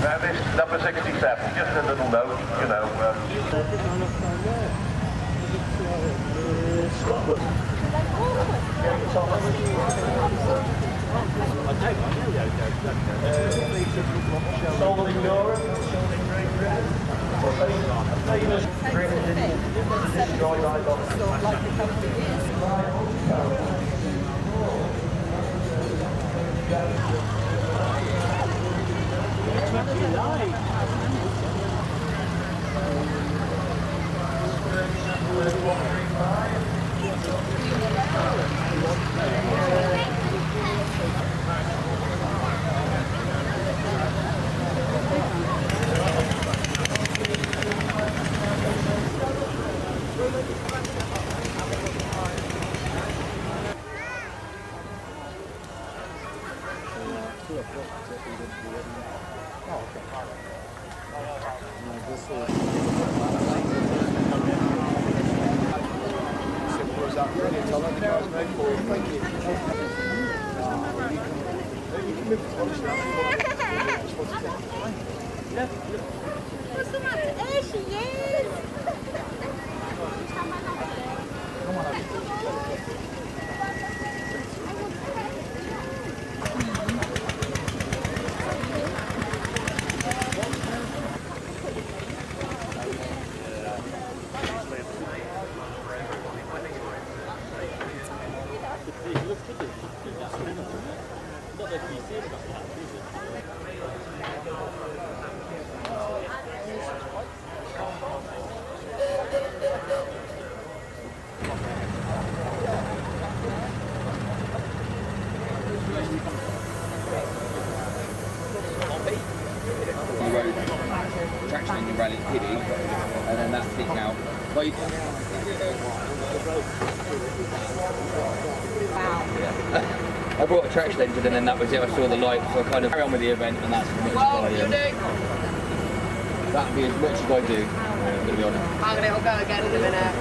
Now this number 67, just a little note, you know. Sold in Europe, sold in Great Britain. Famous British destroyed by like a couple of years ago. What's the matter? There she is! Traction in your rally kiddie, and then that thing out. Well, I brought a traction engine and then that was it. I saw the light, so I kind of carry on with the event, and that's as much as that'd be as much as I do, I'm going to be honest. I'm going to go again in a minute.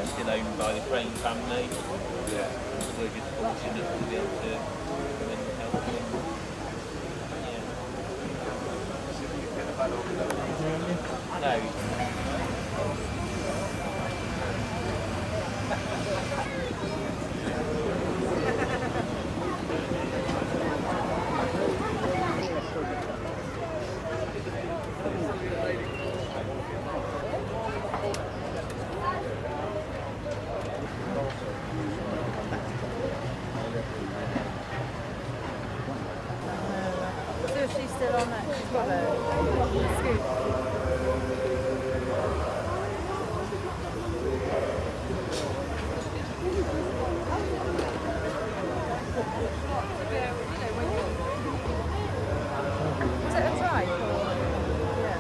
Still owned by the Crane family. Yeah. We're just fortunate to be able to come in and help them. Yeah. So is she still on that? She's got a scoop. Is it a type? Yeah.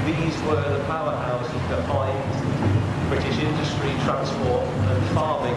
These were the powerhouses behind British industry, transport and farming.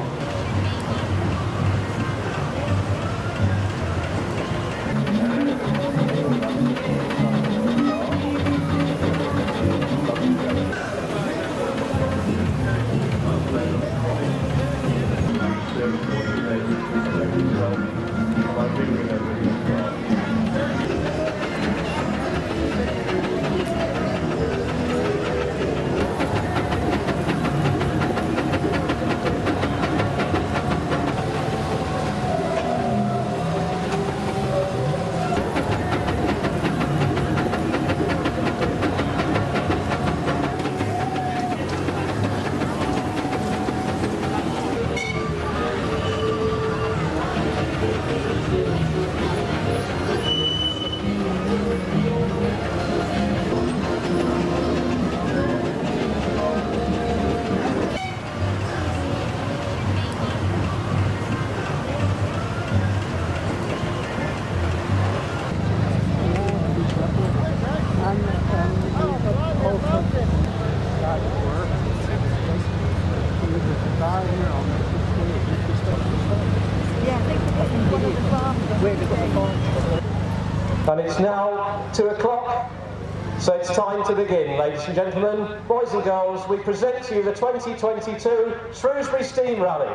And it's now 2 o'clock, so it's time to begin, ladies and gentlemen. Boys and girls, we present to you the 2022 Shrewsbury Steam Rally.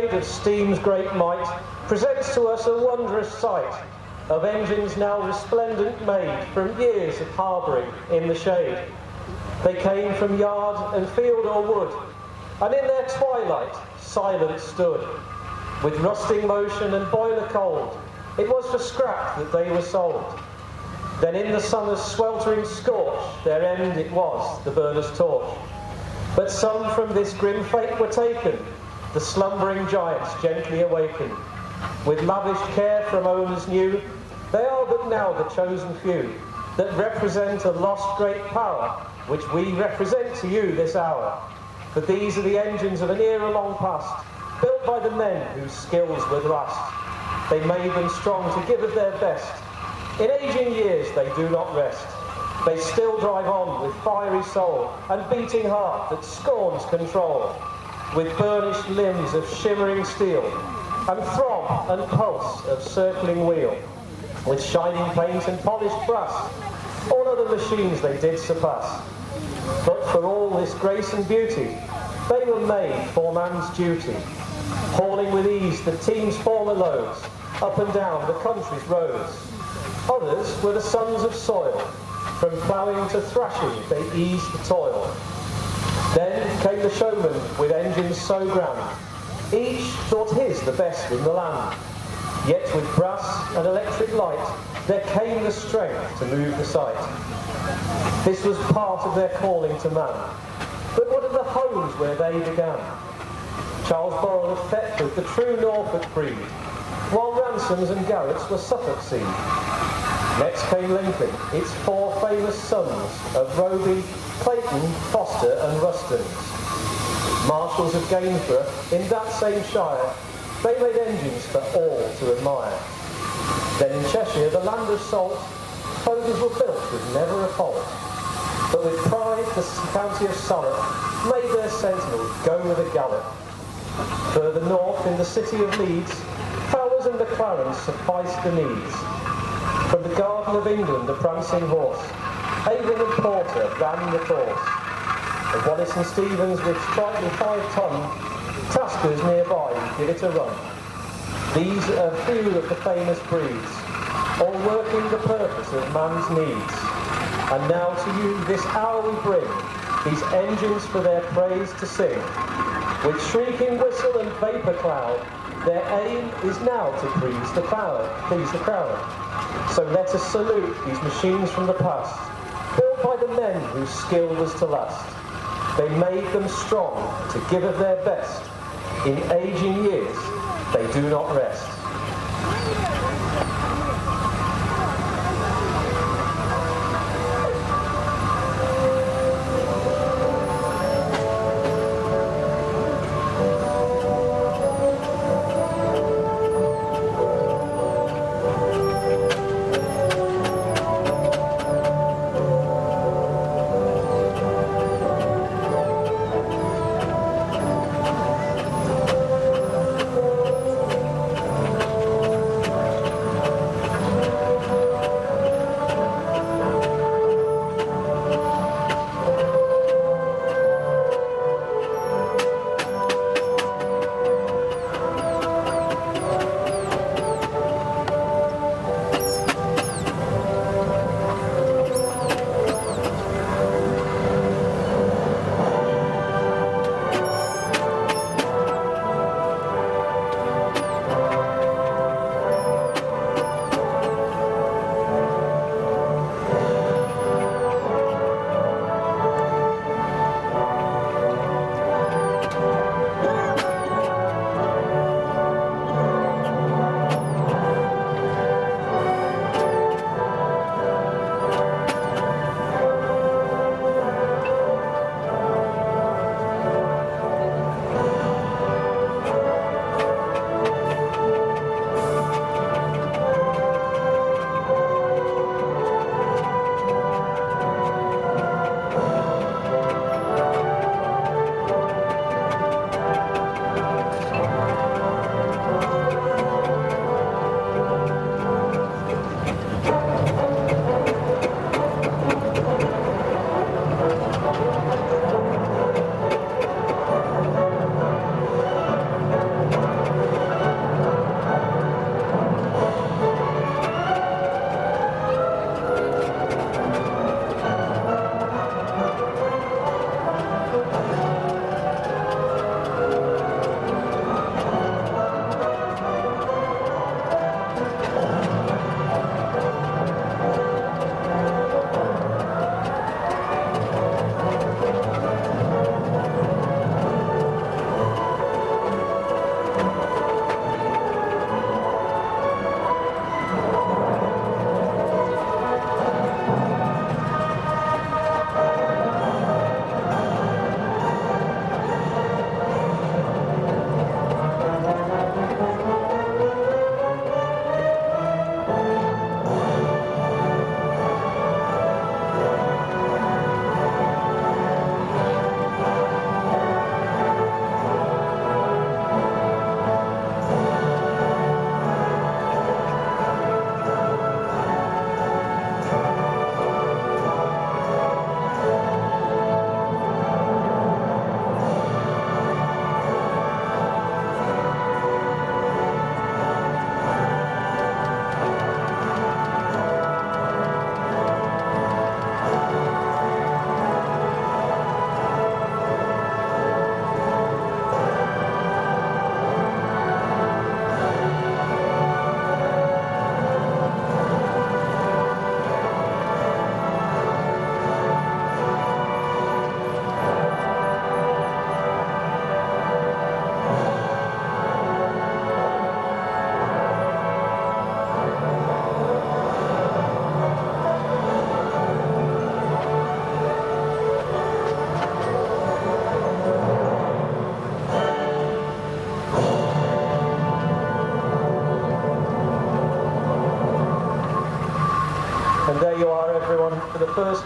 shade of steam's great might presents to us a wondrous sight of engines now resplendent made from years of harbouring in the shade. They came from yard and field or wood, and in their twilight silent stood. With rusting motion and boiler cold, it was for scrap that they were sold. Then in the summer's sweltering scorch, their end it was, the burner's torch. But some from this grim fate were taken, the slumbering giants gently awakened. With lavish care from owners new, they are but now the chosen few, that represent a lost great power, which we represent to you this hour. For these are the engines of an era long past, built by the men whose skills would last. They made them strong to give of their best. In aging years they do not rest. They still drive on with fiery soul and beating heart that scorns control, with burnished limbs of shimmering steel and throb and pulse of circling wheel, with shining paint and polished brass. All other machines they did surpass. But for all this grace and beauty, they were made for man's duty, hauling with ease the team's former loads up and down the country's roads. Others were the sons of soil. From ploughing to threshing they eased the toil. Then came the showman with engines so grand, each thought his the best in the land. Yet with brass and electric light there came the strength to move the sight. This was part of their calling to man. But what of the homes where they began? Charles Borrell of Thetford, the true Norfolk breed, while Ransoms and Garretts were Suffolk seed. Next came Lincoln, its four famous sons of Roby, Clayton, Foster and Rustons. Marshals of Gainsborough, in that same shire, they made engines for all to admire. Then in Cheshire, the land of salt, fogans were built with never a fault. But with pride, the county of Salop made their Sentinel go with a gallop. Further north, in the city of Leeds, Fowlers and McLarens sufficed the needs. From the Garden of England, the prancing horse, Avon and Porter ran the course. And Wallace and Stevens with sprightly 5-ton, Taskers nearby give it a run. These are a few of the famous breeds, all working the purpose of man's needs. And now to you this hour we bring, these engines for their praise to sing. With shrieking whistle and vapour cloud, their aim is now to please the crowd. So let us salute these machines from the past, built by the men whose skill was to last. They made them strong to give of their best. In aging years, they do not rest.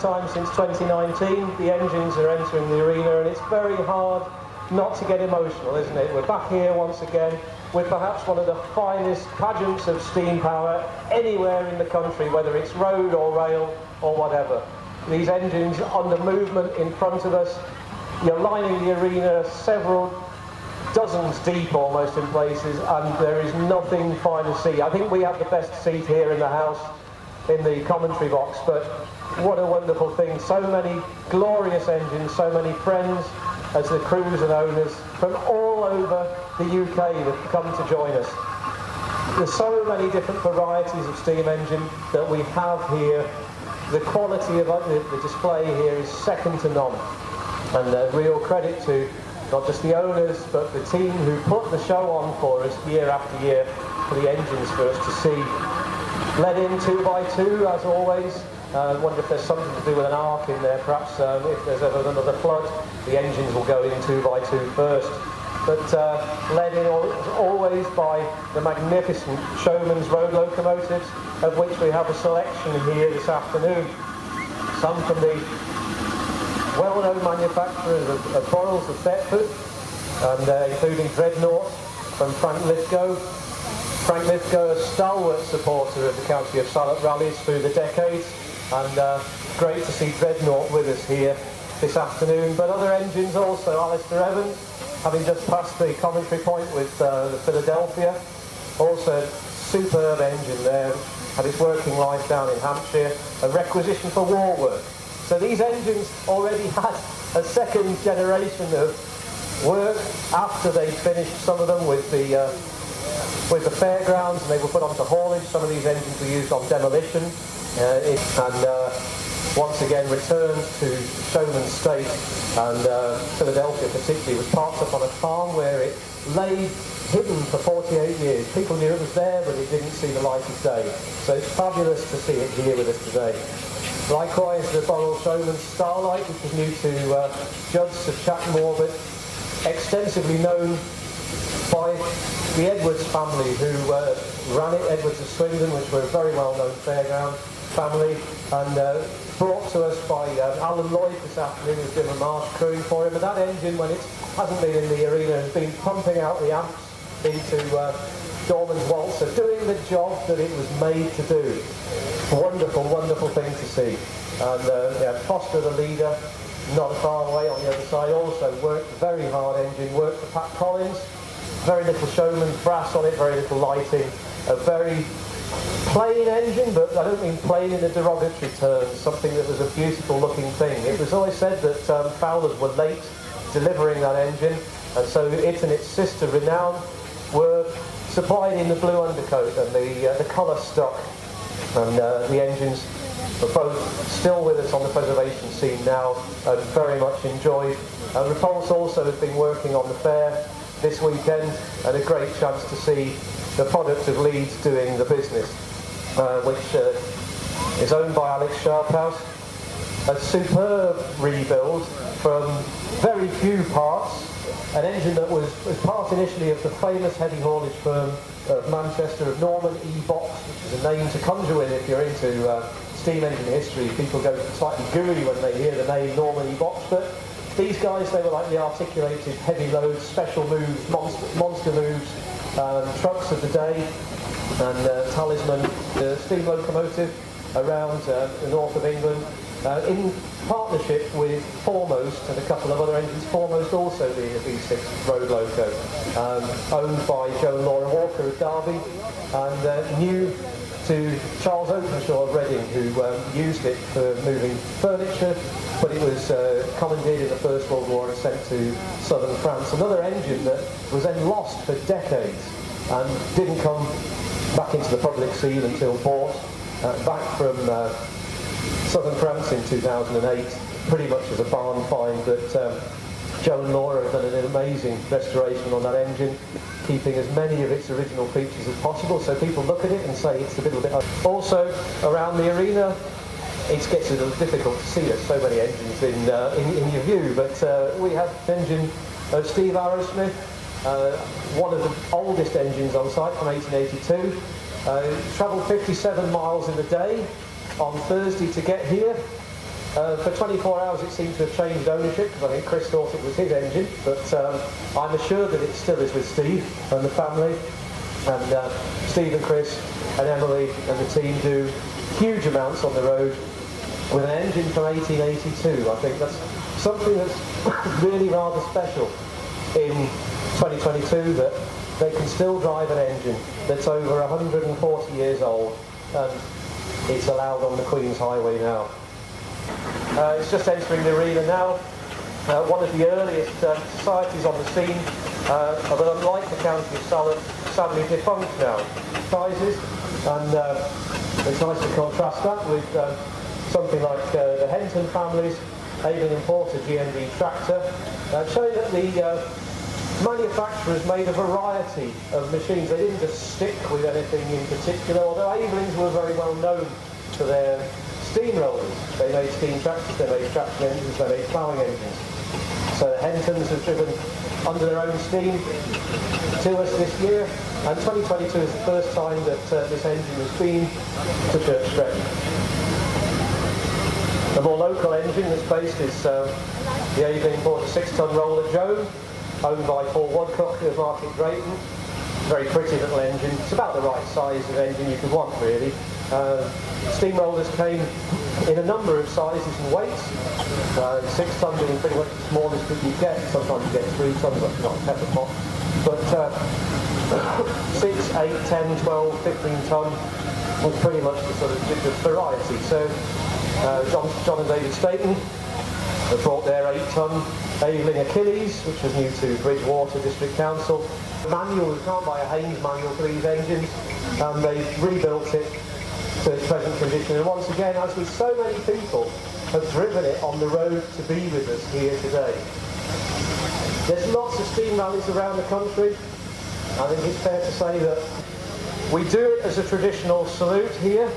time since 2019. The engines are entering the arena, and it's very hard not to get emotional, isn't it? We're back here once again with perhaps one of the finest pageants of steam power anywhere in the country, whether it's road or rail or whatever. These engines under movement in front of us. You're lining the arena several dozens deep almost in places, and there is nothing fine to see. I think we have the best seat here in the house, in the commentary box, but what a wonderful thing. So many glorious engines, so many friends as the crews and owners from all over the UK that come to join us. There's so many different varieties of steam engine that we have here. The quality of the display here is second to none, and real credit to not just the owners but the team who put the show on for us year after year, for the engines for us to see. Led in 2x2 as always. I wonder if there's something to do with an arc in there, perhaps if there's ever another flood, the engines will go in 2x2 first. But led in always by the magnificent Showman's road locomotives, of which we have a selection here this afternoon. Some from the well-known manufacturers of Boyles of Thetford, and including Dreadnought from Frank Lithgow. Frank Lithgow, a stalwart supporter of the county of Salop rallies through the decades, and great to see Dreadnought with us here this afternoon. But other engines also, Alistair Evans, having just passed the commentary point with the Philadelphia, also superb engine there, had its working life down in Hampshire, a requisition for war work. So these engines already had a second generation of work after they finished some of them with the fairgrounds, and they were put onto haulage. Some of these engines were used on demolition, and once again returned to Showman State, and Philadelphia particularly was parked up on a farm where it lay hidden for 48 years. People knew it was there, but it didn't see the light of day. So it's fabulous to see it here with us today. Likewise, the Boral Showman Starlight, which is new to Judds of Chatmore, but extensively known by the Edwards family, who ran it, Edwards of Swindon, which were a very well-known fairground family, and brought to us by Alan Lloyd this afternoon, who's Jim and Marsh crewing for him. And that engine, when it hasn't been in the arena, has been pumping out the amps into Dorman's Waltzer, doing the job that it was made to do. Wonderful, wonderful thing to see. And Foster, the leader, not far away on the other side, also worked a very hard engine, worked for Pat Collins. Very little Showman's brass on it, very little lighting, a very plain engine, but I don't mean plain in a derogatory term, something that was a beautiful looking thing. It was always said that Fowlers were late delivering that engine, and so it and its sister Renown were supplied in the blue undercoat and the colour stock, and the engines are both still with us on the preservation scene now and very much enjoyed. Repulse also has been working on the fair this weekend, and a great chance to see the product of Leeds doing the business, which is owned by Alex Sharphouse. A superb rebuild from very few parts, an engine that was part initially of the famous heavy haulage firm of Manchester of Norman E. Box, which is a name to conjure with if you're into steam engine history. People go slightly gooey when they hear the name Norman E. Box, but these guys, they were like the articulated heavy loads, special moves, monster moves, trucks of the day, and Talisman, the steam locomotive around the north of England, in partnership with Foremost and a couple of other engines, Foremost also being a V6 road loco, owned by Joe and Laura Walker of Derby, and new to Charles Openshaw of Reading, who used it for moving furniture, but it was commandeered in the First World War and sent to southern France. Another engine that was then lost for decades and didn't come back into the public scene until bought back from southern France in 2008, pretty much as a barn find. But Joe and Laura have done an amazing restoration on that engine, keeping as many of its original features as possible, so people look at it and say it's a little bit. Also around the arena, it gets a little difficult to see, there's so many engines in your view, but we have the engine of Steve Arrowsmith, one of the oldest engines on site from 1882. Travelled 57 miles in a day on Thursday to get here, For 24 hours it seemed to have changed ownership, because I think Chris thought it was his engine, but I'm assured that it still is with Steve and the family. And Steve and Chris and Emily and the team do huge amounts on the road with an engine from 1882. I think that's something that's really rather special in 2022, that they can still drive an engine that's over 140 years old, and it's allowed on the Queen's Highway now. It's just entering the arena now. One of the earliest societies on the scene, but unlike the county of Salop, sadly defunct now, sizes, and it's nice to contrast that with something like the Henton families, Avon and Porter GMD tractor, showing that the manufacturers made a variety of machines. They didn't just stick with anything in particular, although Avelings were very well known for their steam rollers. They made steam tractors, they made traction engines, they made ploughing engines. So the Hentons have driven under their own steam to us this year, and 2022 is the first time that this engine has been to Church Stretton. The more local engine that's based is the Aveling Porter 6-ton roller Joan, owned by Paul Wadcock of Market Drayton. Very pretty little engine. It's about the right size of engine you could want, really. Steam rollers came in a number of sizes and weights. 6 ton being pretty much the smallest that you get. Sometimes you get 3 tons, that's not a pepper pot. But 6, 8, 10, 12, 15 ton was pretty much the sort of the variety. So John and David Staten have brought their 8-ton Aveling Achilles, which was new to Bridgewater District Council. Manual, you can't buy a Haynes manual for these engines, and they've rebuilt it to its present condition. And once again, as with so many people, have driven it on the road to be with us here today. There's lots of steam rallies around the country. I think it's fair to say that we do it as a traditional salute here,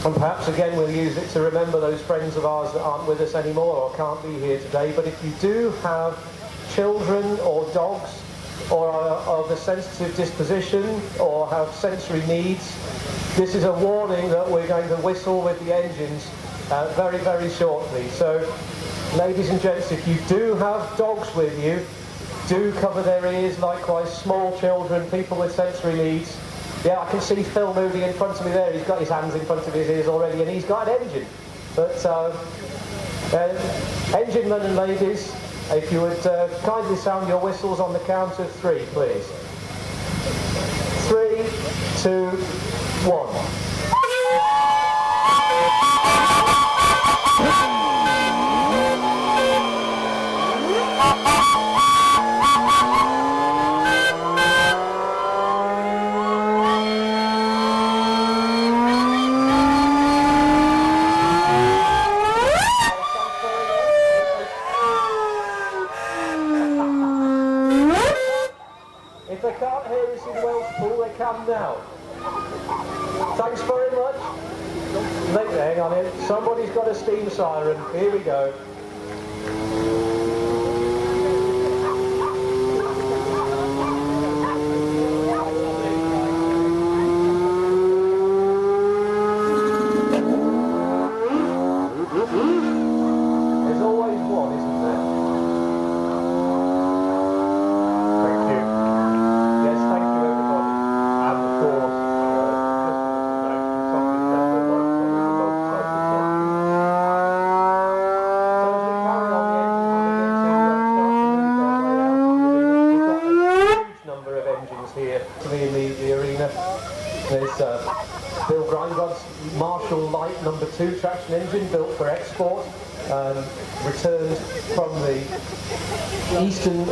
and perhaps again we'll use it to remember those friends of ours that aren't with us anymore or can't be here today. But if you do have children or dogs, or are of a sensitive disposition, or have sensory needs, this is a warning that we're going to whistle with the engines very, very shortly. So, ladies and gents, if you do have dogs with you, do cover their ears. Likewise, small children, people with sensory needs. Yeah, I can see Phil moving in front of me there. He's got his hands in front of his ears already, and he's got an engine. But engine men and ladies, if you would kindly sound your whistles on the count of 3, please. 3, 2, 1. If they can't hear us in Welshpool, they can now. Thanks very much. Hang on here. Somebody's got a steam siren. Here we go. There's always one, isn't there? Thank you. Yes, thank you everybody. And of course, something that we'd like to do the motorcycle club. So as we carry on the engines, we've got a huge number of engines here to be in the arena. There's Bill Grindrod's Marshall Light No. 2 traction engine, built for export, returned from the Eastern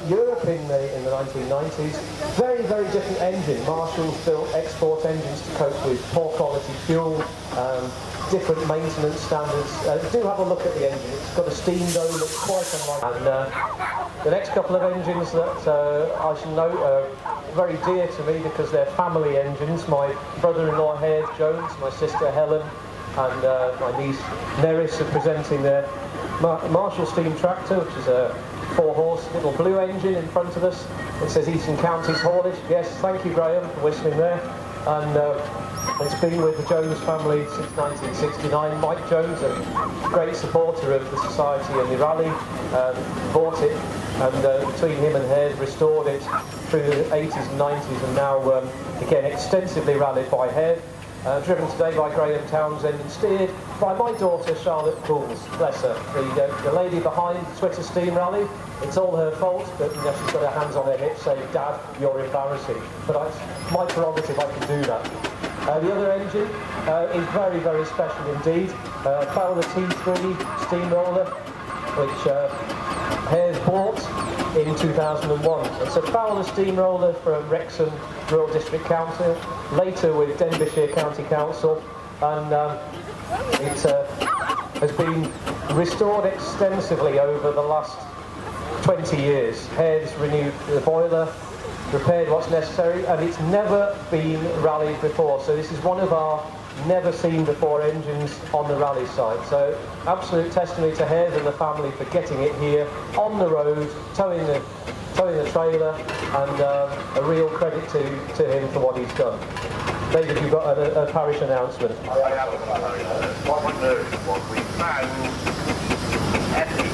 Europe in the 1990s. Very, very different engine. Marshall's built export engines to cope with poor quality fuel, different maintenance standards. Do have a look at the engine. It's got a steam dome that's quite unlike. And the next couple of engines that I should note are very dear to me because they're family engines. My brother-in-law Hares Jones, my sister Helen, and my niece Neris are presenting their Marshall steam tractor, which is a 4-horse little blue engine in front of us. It says Eastern Counties Haulage. Yes, thank you Graham for whistling there. And It's been with the Jones family since 1969. Mike Jones, a great supporter of the society and the rally, bought it, and between him and Hares restored it through the 80s and 90s, and now again extensively rallied by Hares. Driven today by Graham Townsend and steered by my daughter Charlotte Pools, bless her. The lady behind Shrewsbury Steam Rally, it's all her fault, but you know, she's got her hands on her hips saying, "Dad, you're embarrassing." But it's my prerogative, I can do that. The other engine is very, very special indeed. Fowler T3 steamroller, which Hares bought in 2001. It's a Fowler steamroller from Wrexham Rural District Council, later with Denbighshire County Council, and it has been restored extensively over the last 20 years. Hares renewed the boiler, repaired what's necessary, and it's never been rallied before. So this is one of our never seen before engines on the rally site. So absolute testimony to Hares and the family for getting it here on the road, towing the trailer, and a real credit to him for what he's done. David, you've got a parish announcement. I have a parish announcement. What we did was we found ethnic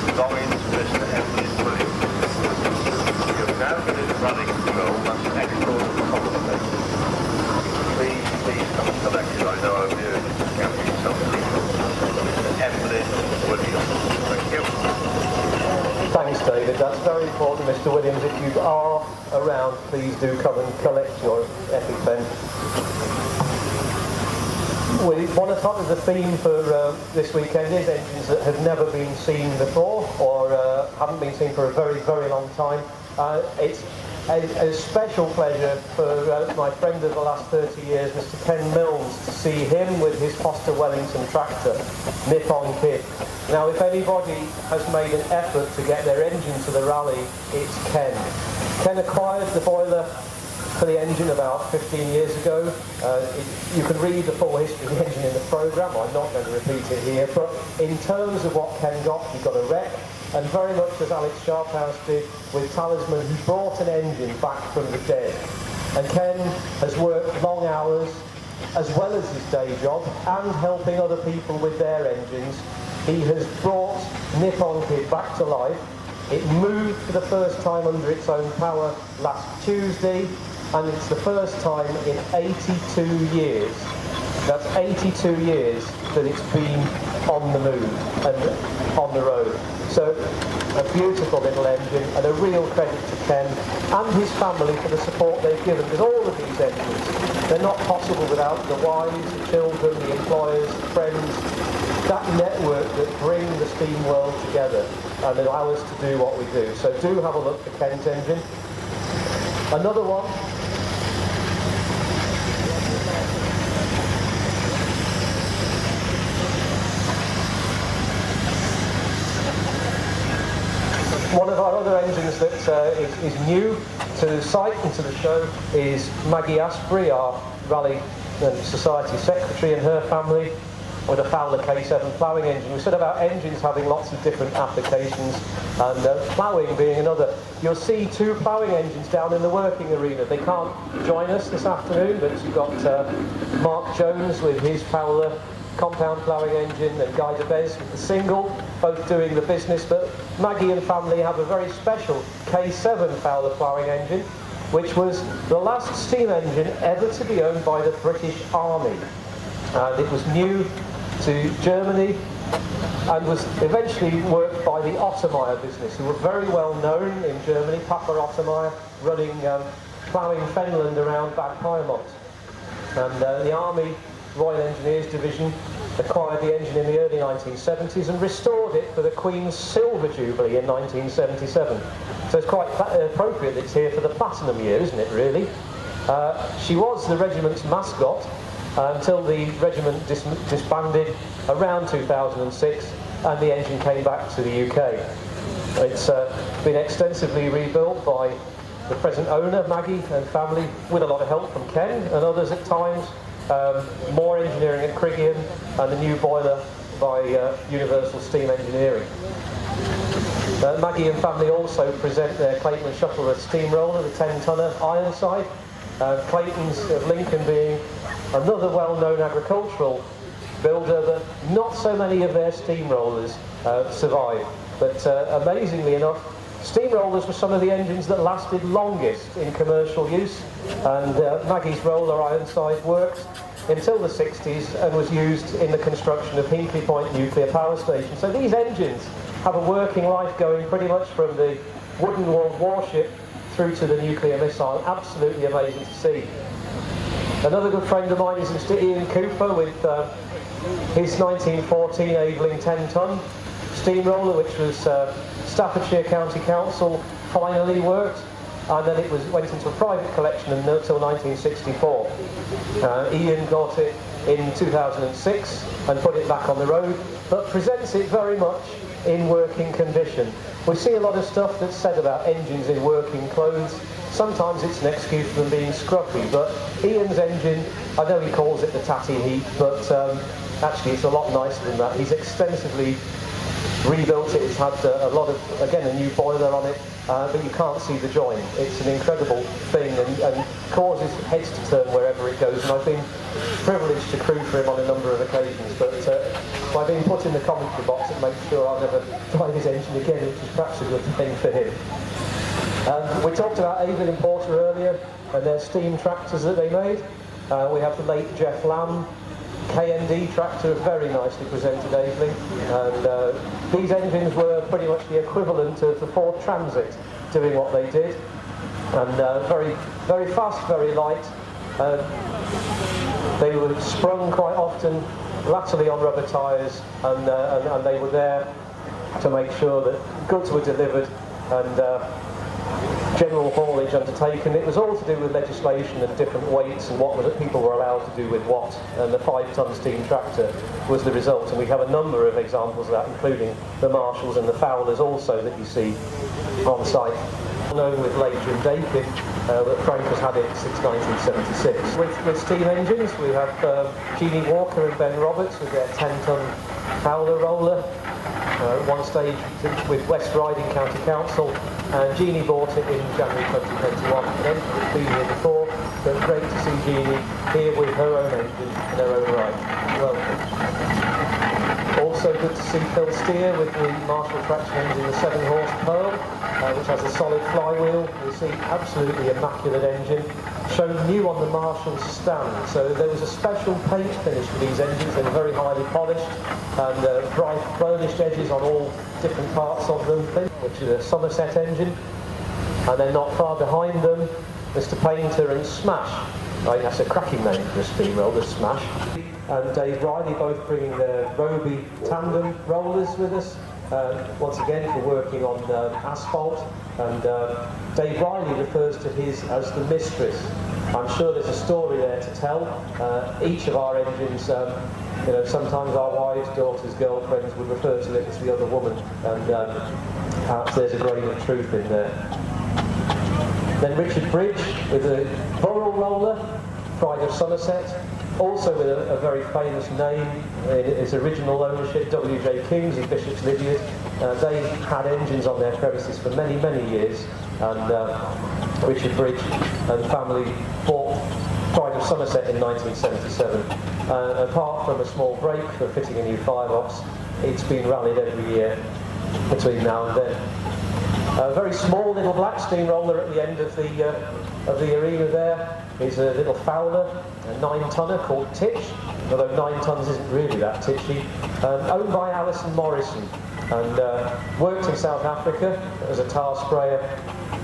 belonging to Mr. Emily Williams. We have now got his running control, that's next door to the company. Please come and collect it. I know I'm here in the county something. Emily Williams. Thank you. Thanks, David. That's very important, Mr. Williams. If you are around, please do come and collect your EpiPen. One of the theme for this weekend is engines that have never been seen before, or haven't been seen for a very, very long time. It's a special pleasure for my friend of the last 30 years, Mr. Ken Milnes, to see him with his Foster Wellington tractor, Nippon Kid. Now, if anybody has made an effort to get their engine to the rally, it's Ken. Ken acquired the boiler for the engine about 15 years ago. You can read the full history of the engine in the programme. I'm not going to repeat it here, but in terms of what Ken got, he got a wreck, and very much as Alex Sharphouse did with Talisman, he brought an engine back from the dead. And Ken has worked long hours, as well as his day job, and helping other people with their engines. He has brought Nippon Kid back to life. It moved for the first time under its own power last Tuesday, and it's the first time in 82 years. That's 82 years that it's been on the move and on the road. So a beautiful little engine, and a real credit to Ken and his family for the support they've given, because all of these engines, they're not possible without the wives, the children, the employers, the friends, that network that bring the steam world together and allow us to do what we do. So do have a look for Ken's engine. Another one. One of our other engines that is new to the site and to the show is Maggie Asprey, our Rally and Society Secretary, and her family, with a Fowler K7 ploughing engine. We said about engines having lots of different applications, and ploughing being another. You'll see two ploughing engines down in the working arena. They can't join us this afternoon, but you've got Mark Jones with his Fowler compound ploughing engine, and Guy DeBez with the single, both doing the business. But Maggie and family have a very special K7 Fowler ploughing engine, which was the last steam engine ever to be owned by the British Army. And it was new to Germany and was eventually worked by the Ottermeyer business, who were very well known in Germany, Papa Ottermeyer, running ploughing Fenland around Bad Pyrmont. And the Army Royal Engineers Division acquired the engine in the early 1970s and restored it for the Queen's Silver Jubilee in 1977. So it's quite appropriate that it's here for the Platinum year, isn't it, really? She was the regiment's mascot until the regiment disbanded around 2006 and the engine came back to the UK. It's been extensively rebuilt by the present owner, Maggie, and family, with a lot of help from Ken and others at times. More engineering at Criggion, and the new boiler by Universal Steam Engineering. Maggie and family also present their Clayton and Shuttleworth steamroller, the 10-tonner Ironside, Clayton's of Lincoln being another well-known agricultural builder, but not so many of their steamrollers survived. But amazingly enough, steamrollers were some of the engines that lasted longest in commercial use, and Maggie's roller Ironside worked until the 60s and was used in the construction of Hinkley Point nuclear power station. So these engines have a working life going pretty much from the wooden-walled warship through to the nuclear missile. Absolutely amazing to see. Another good friend of mine is Mr. Ian Cooper with his 1914 Aveling 10-ton steamroller, which was Staffordshire County Council finally worked, and then it went into a private collection until 1964. Ian got it in 2006 and put it back on the road, but presents it very much in working condition. We see a lot of stuff that's said about engines in working clothes. Sometimes it's an excuse for them being scruffy, but Ian's engine, I know he calls it the tatty heap, but actually it's a lot nicer than that. He's extensively rebuilt it. It's had a lot of, again, a new boiler on it, but you can't see the join. It's an incredible thing and causes heads to turn wherever it goes, and I've been privileged to crew for him on a number of occasions, but by being put in the commentary box, it makes sure I'll never drive his engine again, which is perhaps a good thing for him. We talked about Avon and Porter earlier and their steam tractors that they made. We have the late Jeff Lamb KND tractor, very nicely presented Aveling, and these engines were pretty much the equivalent of the Ford Transit doing what they did, and very, very fast, very light. They were sprung quite often latterly on rubber tyres, and they were there to make sure that goods were delivered and general haulage undertaken. It was all to do with legislation and different weights and what people were allowed to do with what, and the 5-ton steam tractor was the result, and we have a number of examples of that, including the Marshalls and the Fowlers also that you see on site. Known with late Jim Dakin, that Frank has had it since 1976. With steam engines, we have Jeannie Walker and Ben Roberts with their 10-ton Fowler roller. At one stage with West Riding County Council, and Jeannie bought it in January 2021. Then been here before, but great to see Jeannie here with her own engine in her own right. Welcome. Also good to see Phil Steer with the Marshall traction engine, the 7-horse Pearl, which has a solid flywheel. You see, absolutely immaculate engine, shown new on the Marshall stand. So there was a special paint finish for these engines. They were very highly polished and bright burnished edges on all different parts of them, which is a Somerset engine. And then not far behind them, Mr. Painter and Smash. Right, that's a cracking name for a steamroller, Smash. And Dave Riley both bringing their Roby tandem rollers with us, once again for working on asphalt. And Dave Riley refers to his as the mistress. I'm sure there's a story there to tell. Each of our engines, you know, sometimes our wives, daughters, girlfriends would refer to it as the other woman, and perhaps there's a grain of truth in there. Then Richard Bridge with a Burrell roller, Pride of Somerset, also with a very famous name in his original ownership, W.J. Kings of Bishop's Lydiard. They had engines on their premises for many, many years, and Richard Bridge and family bought Pride of Somerset in 1977. Apart from a small break for fitting a new firebox, it's been rallied every year between now and then. A very small little black steamroller at the end of the arena there is a little Fowler, a 9-tonner called Titch, although 9 tons isn't really that titchy, owned by Alison Morrison, and worked in South Africa as a tar sprayer,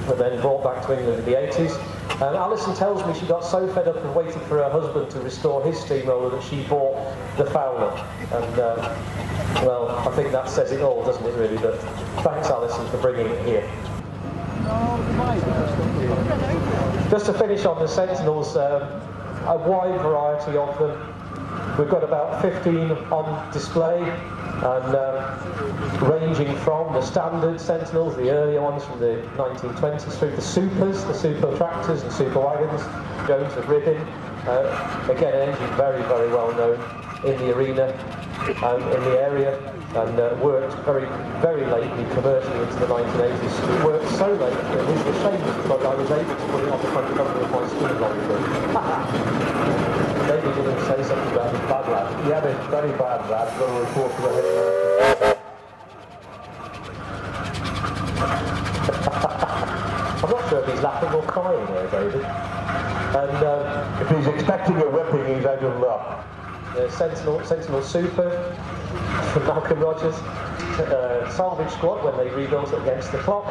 and then brought back to England in the 80s. And Alison tells me she got so fed up and waited for her husband to restore his steamroller that she bought the Fowler. And well, I think that says it all, doesn't it really? But thanks, Alison, for bringing it here. Just to finish on the Sentinels, a wide variety of them. We've got about 15 on display, and ranging from the standard Sentinels, the earlier ones from the 1920s, through the supers, the super tractors and super wagons, Jones of Ribbon. Again, an engine very, very well known in the arena. in the area, and worked very lately commercially into the 1980s. It worked so late that his machine but I was able to put it on the front cover of my steam rally book. Maybe you're going to say something about the bad lad. Yeah, it's very bad, lad. Got a report to the head. I'm not sure if he's laughing or crying there, David. And If he's expecting a whipping, he's out of luck. Sentinel Super from Malcolm Rogers, salvage squad when they rebuilt it against the clock,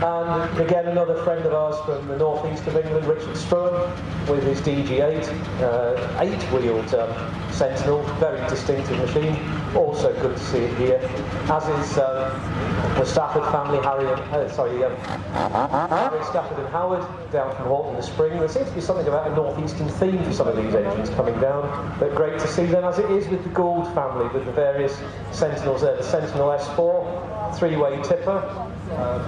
and again another friend of ours from the northeast of England, Richard Struan, with his DG8, 8-wheeled Sentinel, very distinctive machine. Also good to see it here, as is the Stafford family, Harry Stafford and Howard, down from Halton-the-Spring. There seems to be something about a northeastern theme to some of these engines coming down, but great to see them, as it is with the Gould family, with the various Sentinels there. The Sentinel S4, 3-way tipper,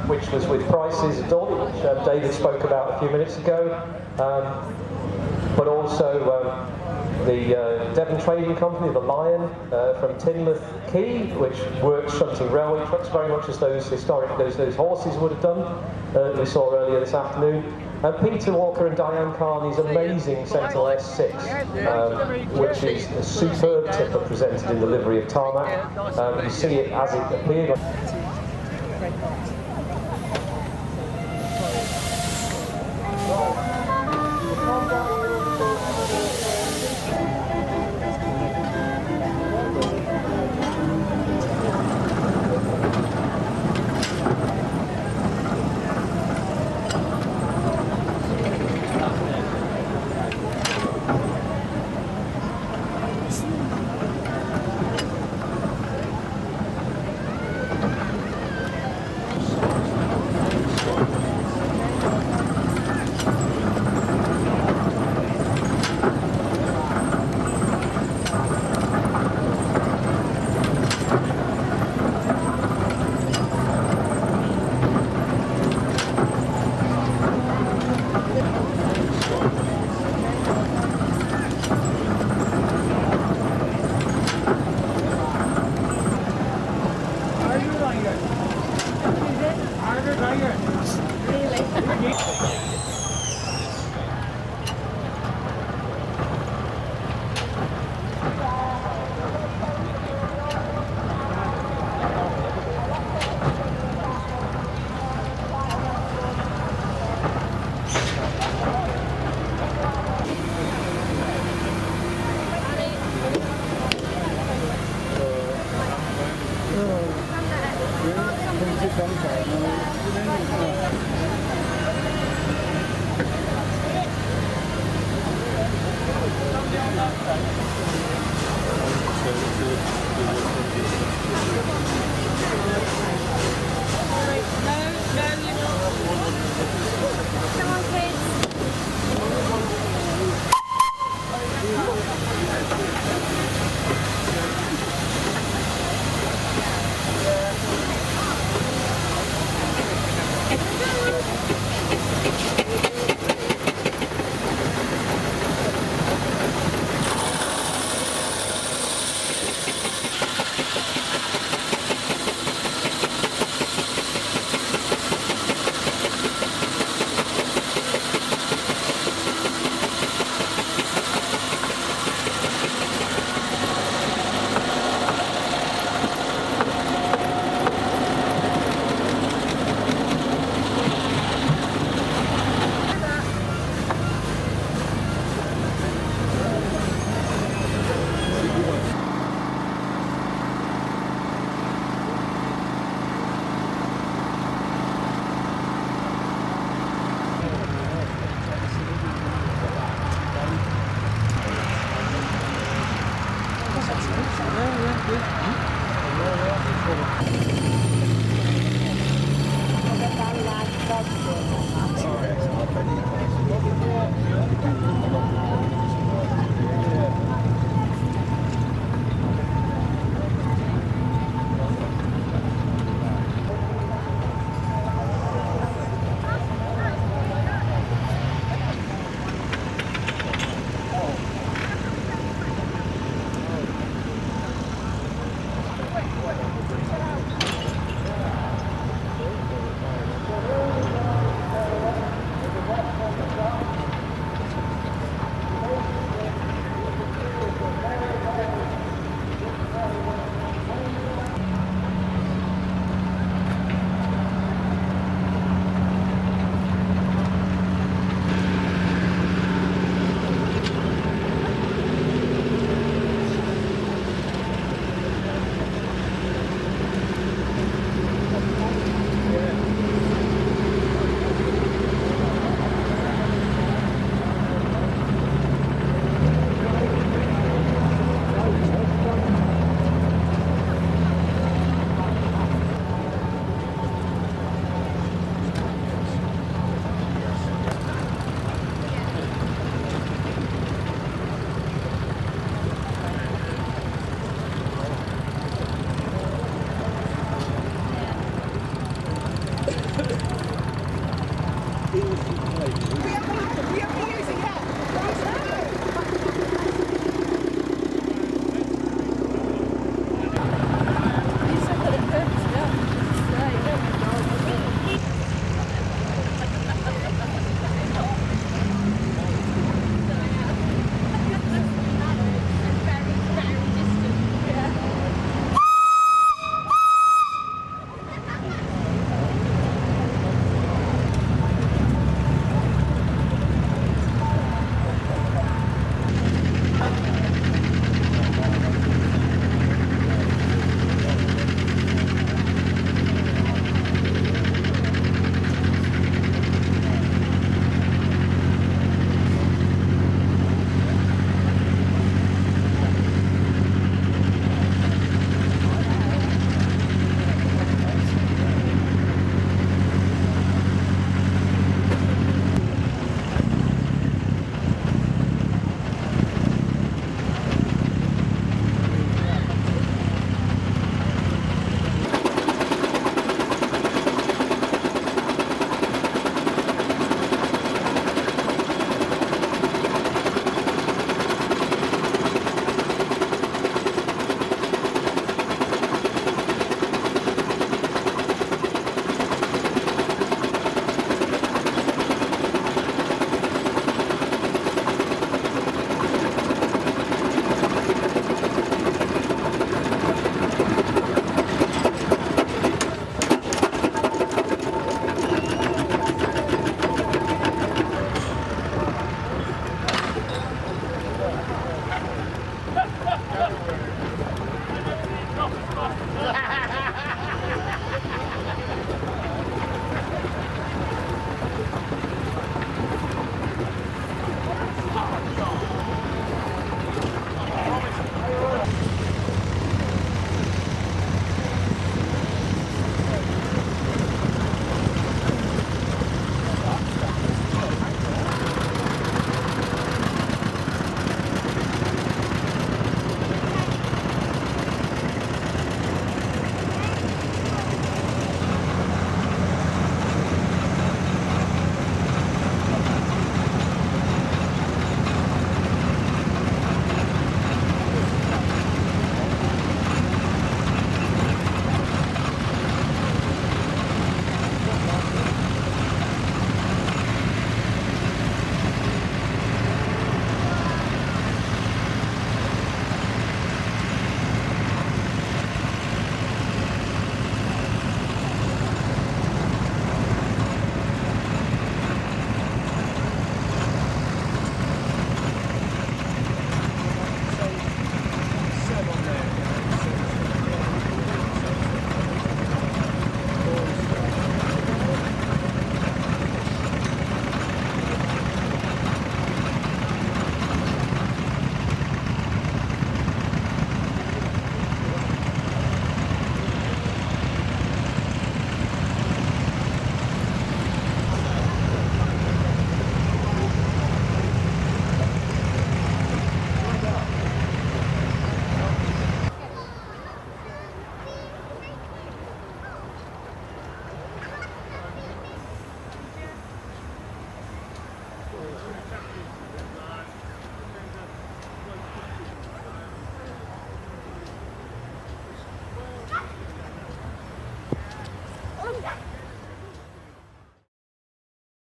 which was with prices done, which David spoke about a few minutes ago, but also the Devon Trading Company, the Lion, from Teignmouth Quay, which works shunting railway trucks very much as those historic those horses would have done. We saw earlier this afternoon. Peter Walker and Diane Carney's amazing Sentinel S6, which is a superb tipper presented in the livery of tarmac. You see it as it appeared.